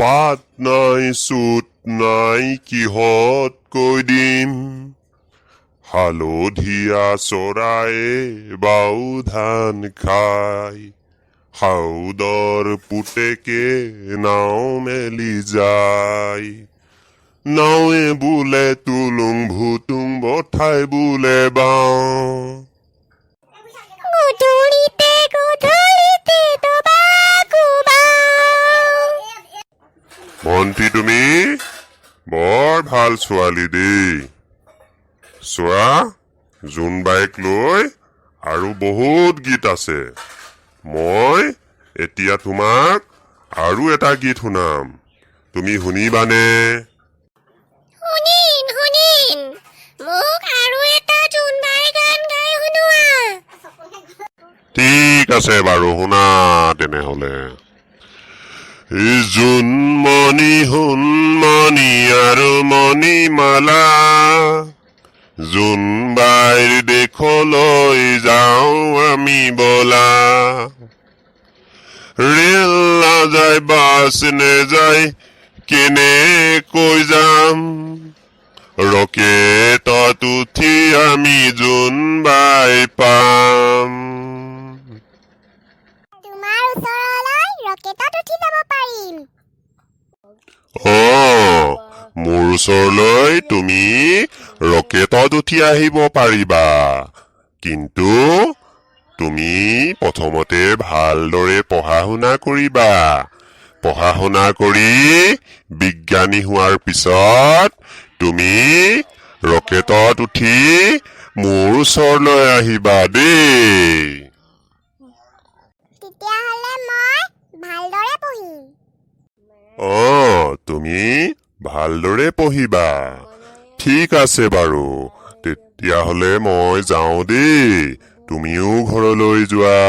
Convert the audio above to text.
পাত নাই চুত নাই কিহত কৈ দিম হালধীয়া চৰায়ে বাও ধান খাই হাউদৰ পুতেকে নাও মেলি যায় নাৱে বোলে তুলুং ভুতুং বঠাই বোলে বাওঁ গধূলিতে গধূলিতে তবাকু বাওঁ। ভন্টি তুমি বৰ ভাল ছোৱালী দেই চোৱা জোনবাইক লৈ আৰু বহুত গীত আছে মই এতিয়া তোমাক আৰু এটা গীত শুনাম তুমি শুনিবানে শুনিম শুনিম মোক আৰু এটা জোনবাই গান গাই শুনোৱা। ঠিক আছে বাৰু শুনা তেনেহলে জোনমণি সোণমণি আৰু মণিমালা জোনবাইৰ দেশলৈ যাওঁ আমি বলা ৰেল নাযায় বাছ নেযায় কেনেকৈ যাম ৰকেটত উঠি আমি জোনবাই পাম তোমাৰ ওচৰলৈ ৰকেটত উঠি যাব পাৰিম। মোৰ ওচৰলৈ তুমি ৰকেটত উঠি আহিব পাৰিবা কিন্তু তুমি প্ৰথমতে ভালদৰে পঢ়া শুনা কৰিবা পঢ়া শুনা কৰি বিজ্ঞানী হোৱাৰ পিছত তুমি ৰকেটত উঠি মোৰ ওচৰলৈ আহিবা দেই তেতিয়াহ'লে মই ভালদৰে পঢ়িম। তুমি ভালদৰে পঢ়িবা ঠিক আছে বাৰু তেতিয়াহ'লে মই যাওঁ দেই তুমিও ঘৰলৈ যোৱা